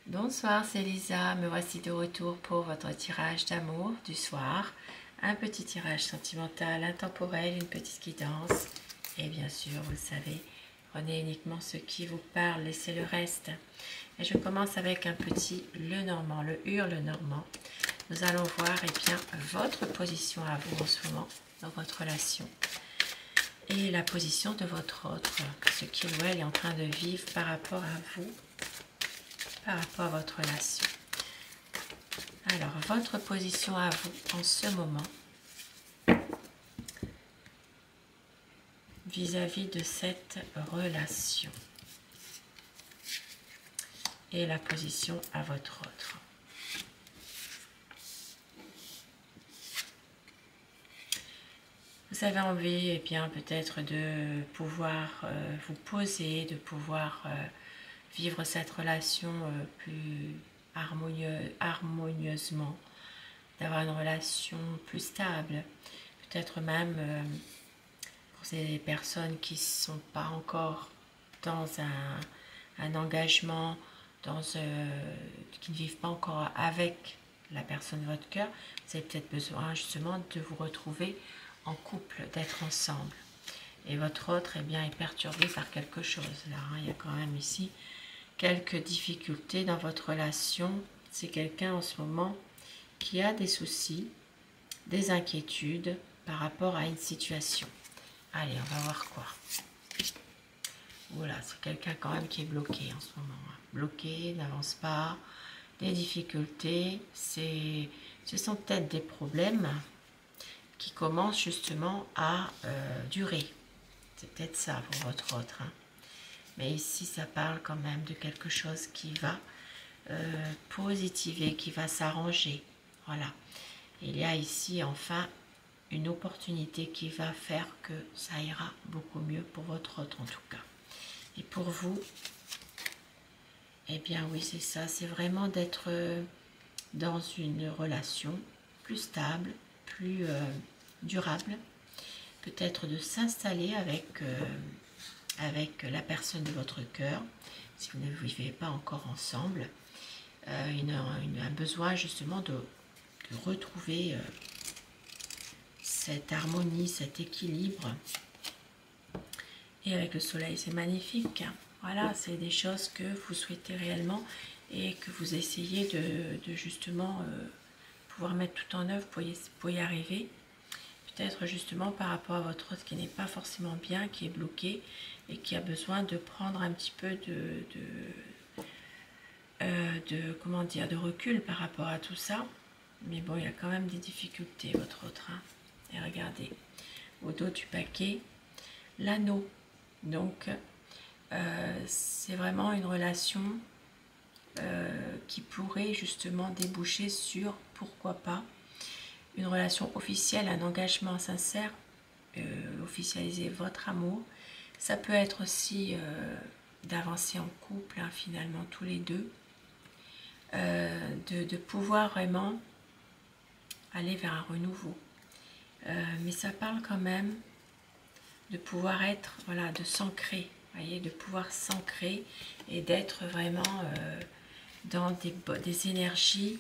Bonsoir, c'est Lisa. Me voici de retour pour votre tirage d'amour du soir. Un petit tirage sentimental, intemporel, une petite guidance. Et bien sûr, vous le savez, prenez uniquement ce qui vous parle, laissez le reste. Et je commence avec un petit le normand, le hurle normand. Nous allons voir bien, votre position à vous en ce moment dans votre relation. Et la position de votre autre, ce qu'il ou elle est en train de vivre par rapport à vous, par rapport à votre relation. Alors, votre position à vous en ce moment vis-à-vis de cette relation et la position à votre autre. Vous avez envie, et bien peut-être de pouvoir vous poser, de pouvoir vivre cette relation plus harmonieusement, d'avoir une relation plus stable, peut-être même pour ces personnes qui ne sont pas encore dans un engagement, qui ne vivent pas encore avec la personne de votre cœur, vous avez peut-être besoin justement de vous retrouver en couple, d'être ensemble. Et votre autre est perturbé par quelque chose. Là, il y a quand même ici quelques difficultés dans votre relation. C'est quelqu'un en ce moment qui a des soucis, des inquiétudes par rapport à une situation. Allez, on va voir quoi. Voilà, c'est quelqu'un quand même qui est bloqué en ce moment. Bloqué, n'avance pas, des difficultés. Ce sont peut-être des problèmes qui commencent justement à durer. C'est peut-être ça pour votre autre. Mais ici, ça parle quand même de quelque chose qui va positiver, qui va s'arranger. Voilà. Il y a ici enfin une opportunité qui va faire que ça ira beaucoup mieux pour votre autre en tout cas. Et pour vous, eh bien oui, c'est ça, c'est vraiment d'être dans une relation plus stable, plus durable, peut-être de s'installer avec la personne de votre cœur, si vous ne vivez pas encore ensemble, un besoin justement de retrouver cette harmonie, cet équilibre. Et avec le soleil, c'est magnifique. Voilà, c'est des choses que vous souhaitez réellement et que vous essayez de justement pouvoir mettre tout en œuvre pour y arriver. Peut-être justement par rapport à votre autre qui n'est pas forcément bien, qui est bloqué et qui a besoin de prendre un petit peu comment dire, de recul par rapport à tout ça. Mais bon, il y a quand même des difficultés, votre autre. Et regardez, au dos du paquet, l'anneau. Donc, c'est vraiment une relation qui pourrait justement déboucher sur, pourquoi pas, une relation officielle, un engagement sincère, officialiser votre amour. Ça peut être aussi d'avancer en couple, finalement, tous les deux, de pouvoir vraiment aller vers un renouveau. Mais ça parle quand même de pouvoir être, voilà, de s'ancrer, voyez, de pouvoir s'ancrer et d'être vraiment dans des énergies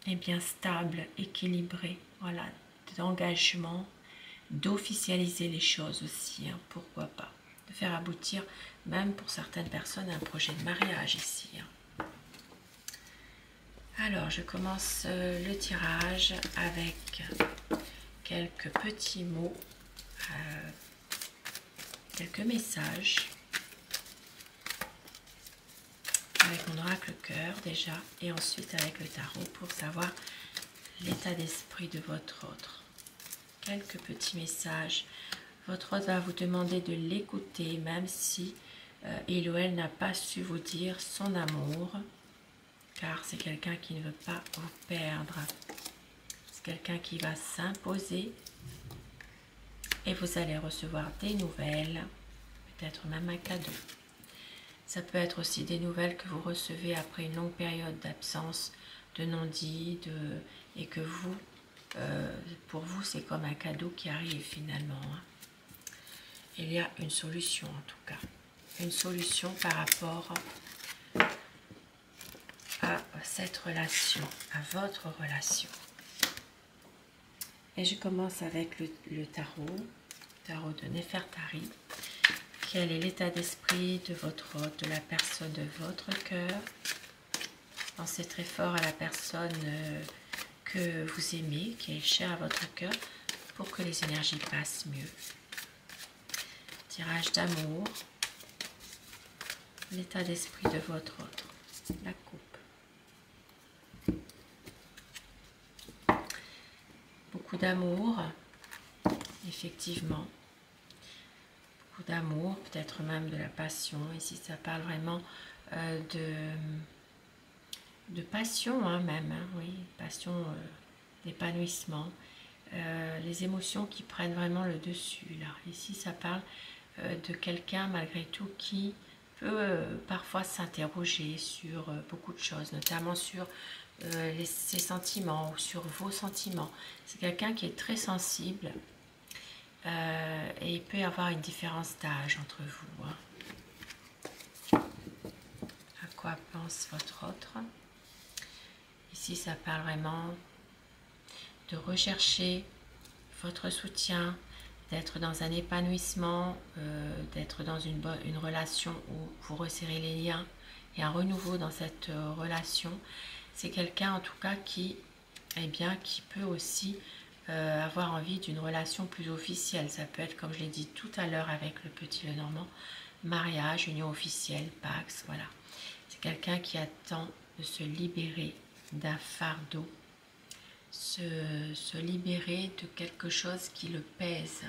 bien stables, équilibrées, voilà, d'engagement, d'officialiser les choses aussi, pourquoi pas, de faire aboutir, même pour certaines personnes, un projet de mariage ici. Alors, je commence le tirage avec quelques petits mots, quelques messages, avec mon oracle cœur déjà, et ensuite avec le tarot pour savoir l'état d'esprit de votre autre. Quelques petits messages. Votre autre va vous demander de l'écouter, même si il ou elle n'a pas su vous dire son amour, car c'est quelqu'un qui ne veut pas vous perdre. C'est quelqu'un qui va s'imposer et vous allez recevoir des nouvelles, peut-être même un cadeau. Ça peut être aussi des nouvelles que vous recevez après une longue période d'absence, de non-dit, et que vous, pour vous, c'est comme un cadeau qui arrive finalement. Il y a une solution en tout cas. une solution par rapport à cette relation, à votre relation. Et je commence avec le tarot de Nefertari. Quel est l'état d'esprit de votre hôte, de la personne de votre cœur? Pensez très fort à la personne que vous aimez, qui est chère à votre cœur, pour que les énergies passent mieux. Tirage d'amour. L'état d'esprit de votre autre, la coupe. Beaucoup d'amour, effectivement. Beaucoup d'amour, peut-être même de la passion. Ici, ça parle vraiment de passion, hein, même, hein, oui, passion, d'épanouissement. Les émotions qui prennent vraiment le dessus, là. Ici, ça parle de quelqu'un, malgré tout, qui peut parfois s'interroger sur beaucoup de choses, notamment sur ses sentiments ou sur vos sentiments. C'est quelqu'un qui est très sensible et il peut y avoir une différence d'âge entre vous. Hein. À quoi pense votre autre? Ici, ça parle vraiment de rechercher votre soutien, d'être dans un épanouissement, d'être dans une relation où vous resserrez les liens et un renouveau dans cette relation. C'est quelqu'un en tout cas qui, qui peut aussi avoir envie d'une relation plus officielle. Ça peut être, comme je l'ai dit tout à l'heure avec le petit Lenormand, mariage, union officielle, pax, voilà. C'est quelqu'un qui attend de se libérer d'un fardeau, se libérer de quelque chose qui le pèse.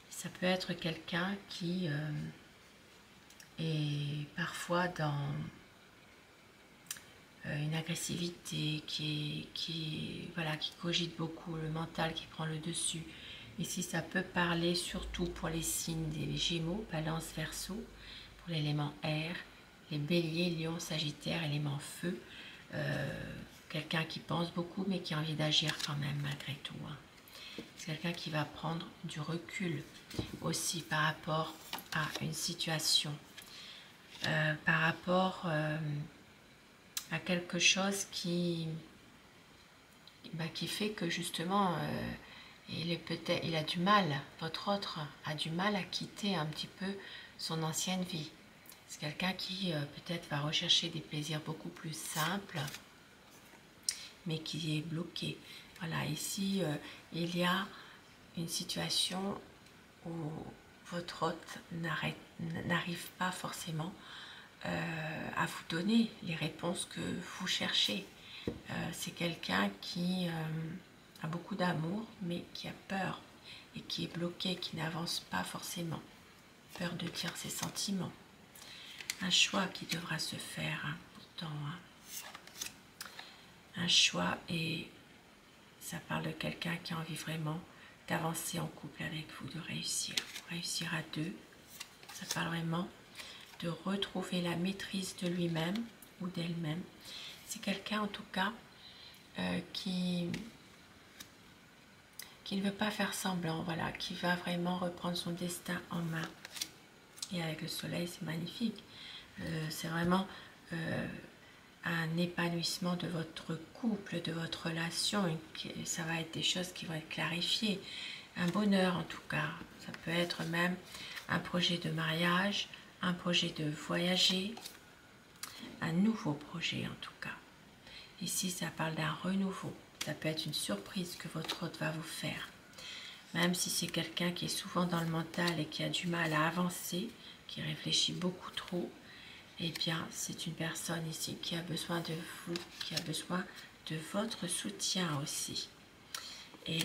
Ça peut être quelqu'un qui est parfois dans une agressivité, qui cogite beaucoup, le mental qui prend le dessus. Ici, ça peut parler surtout pour les signes des Gémeaux, Balance, Verseau, pour l'élément air, les Béliers, Lion, Sagittaire, élément feu. Quelqu'un qui pense beaucoup mais qui a envie d'agir quand même malgré tout. Hein. C'est quelqu'un qui va prendre du recul aussi par rapport à une situation, par rapport à quelque chose qui fait que justement il a du mal, votre autre a du mal à quitter un petit peu son ancienne vie. C'est quelqu'un qui peut-être va rechercher des plaisirs beaucoup plus simples, mais qui est bloqué. Voilà, ici, il y a une situation où votre hôte n'arrive pas forcément à vous donner les réponses que vous cherchez. C'est quelqu'un qui a beaucoup d'amour, mais qui a peur et qui est bloqué, qui n'avance pas forcément. Peur de dire ses sentiments. Un choix qui devra se faire, hein, pourtant. Hein. Un choix, et ça parle de quelqu'un qui a envie vraiment d'avancer en couple avec vous, de réussir à deux. Ça parle vraiment de retrouver la maîtrise de lui-même ou d'elle-même. C'est quelqu'un en tout cas qui ne veut pas faire semblant, voilà, qui va vraiment reprendre son destin en main. Et avec le soleil, c'est magnifique. C'est vraiment un épanouissement de votre couple, de votre relation. Et ça va être des choses qui vont être clarifiées. Un bonheur en tout cas. Ça peut être même un projet de mariage, un projet de voyager, un nouveau projet en tout cas. Ici, ça parle d'un renouveau. Ça peut être une surprise que votre hôte va vous faire. Même si c'est quelqu'un qui est souvent dans le mental et qui a du mal à avancer, qui réfléchit beaucoup trop, eh bien, c'est une personne ici qui a besoin de vous, qui a besoin de votre soutien aussi. Et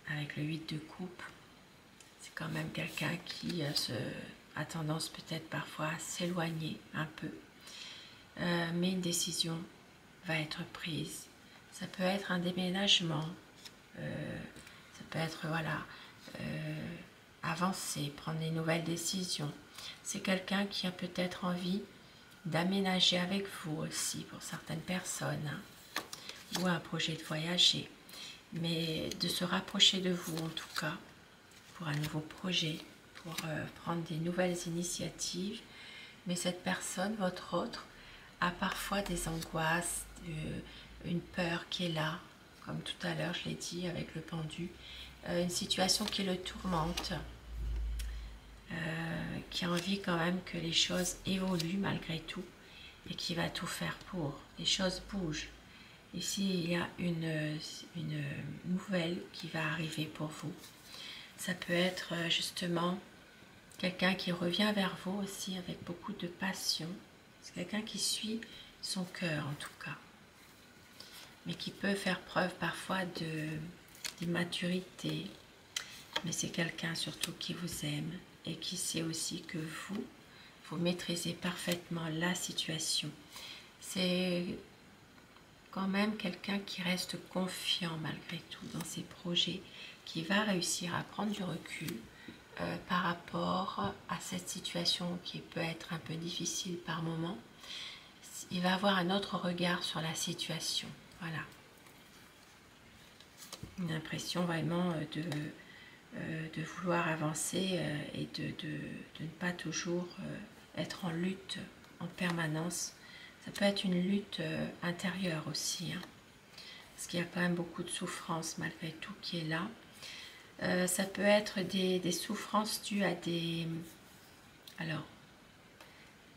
avec le 8 de coupe, c'est quand même quelqu'un qui a tendance peut-être parfois à s'éloigner un peu. Mais une décision va être prise. Ça peut être un déménagement, ça peut être, voilà, avancer, prendre des nouvelles décisions. C'est quelqu'un qui a peut-être envie d'aménager avec vous aussi pour certaines personnes, hein, ou un projet de voyager, mais de se rapprocher de vous en tout cas pour un nouveau projet, pour prendre des nouvelles initiatives. Mais cette personne, votre autre, a parfois des angoisses, une peur qui est là, comme tout à l'heure je l'ai dit avec le pendu, une situation qui le tourmente, qui a envie quand même que les choses évoluent malgré tout et qui va tout faire pour. Les choses bougent. Ici, il y a une nouvelle qui va arriver pour vous. Ça peut être justement quelqu'un qui revient vers vous aussi avec beaucoup de passion. C'est quelqu'un qui suit son cœur en tout cas, mais qui peut faire preuve parfois d'immaturité. Mais c'est quelqu'un surtout qui vous aime et qui sait aussi que vous maîtrisez parfaitement la situation. C'est quand même quelqu'un qui reste confiant malgré tout dans ses projets, qui va réussir à prendre du recul par rapport à cette situation qui peut être un peu difficile par moment. Il va avoir un autre regard sur la situation. Voilà. Une impression vraiment de vouloir avancer et de ne pas toujours être en lutte en permanence. Ça peut être une lutte intérieure aussi, hein, parce qu'il y a quand même beaucoup de souffrance malgré tout qui est là. Ça peut être des souffrances dues à des... Alors,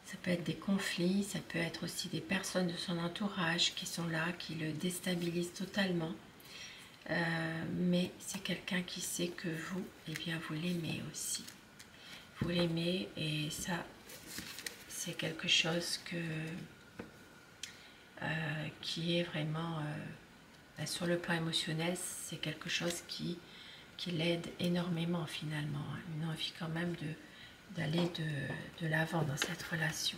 ça peut être des conflits, ça peut être aussi des personnes de son entourage qui sont là, qui le déstabilisent totalement. Mais c'est quelqu'un qui sait que vous, eh bien, vous l'aimez aussi. Vous l'aimez et ça, c'est quelque chose qui est vraiment... sur le plan émotionnel, c'est quelque chose qui l'aide énormément finalement. Hein. Une envie quand même d'aller de l'avant dans cette relation.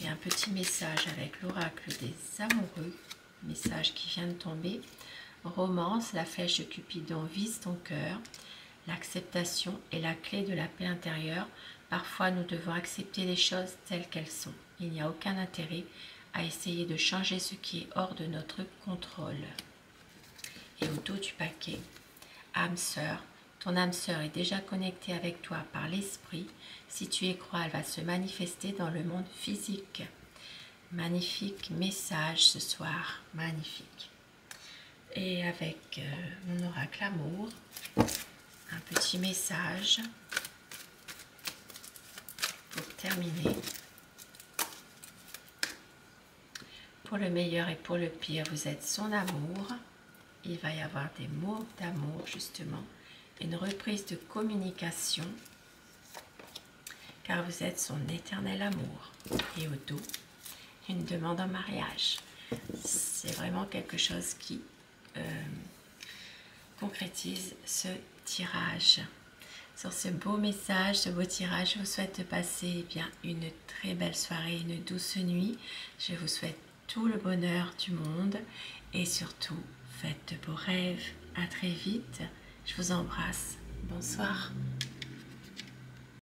Et un petit message avec l'oracle des amoureux, message qui vient de tomber. Romance, la flèche de Cupidon vise ton cœur. L'acceptation est la clé de la paix intérieure. Parfois, nous devons accepter les choses telles qu'elles sont. Il n'y a aucun intérêt à essayer de changer ce qui est hors de notre contrôle. Et au dos du paquet, âme sœur, ton âme sœur est déjà connectée avec toi par l'esprit. Si tu y crois, elle va se manifester dans le monde physique. Magnifique message ce soir, magnifique. Et avec mon oracle amour, un petit message pour terminer. Pour le meilleur et pour le pire, vous êtes son amour. Il va y avoir des mots d'amour justement, une reprise de communication, car vous êtes son éternel amour. Et au dos, une demande en mariage. C'est vraiment quelque chose qui concrétise ce tirage. Sur ce beau message, ce beau tirage, je vous souhaite de passer bien une très belle soirée, une douce nuit. Je vous souhaite tout le bonheur du monde et surtout, faites de beaux rêves. À très vite. Je vous embrasse. Bonsoir.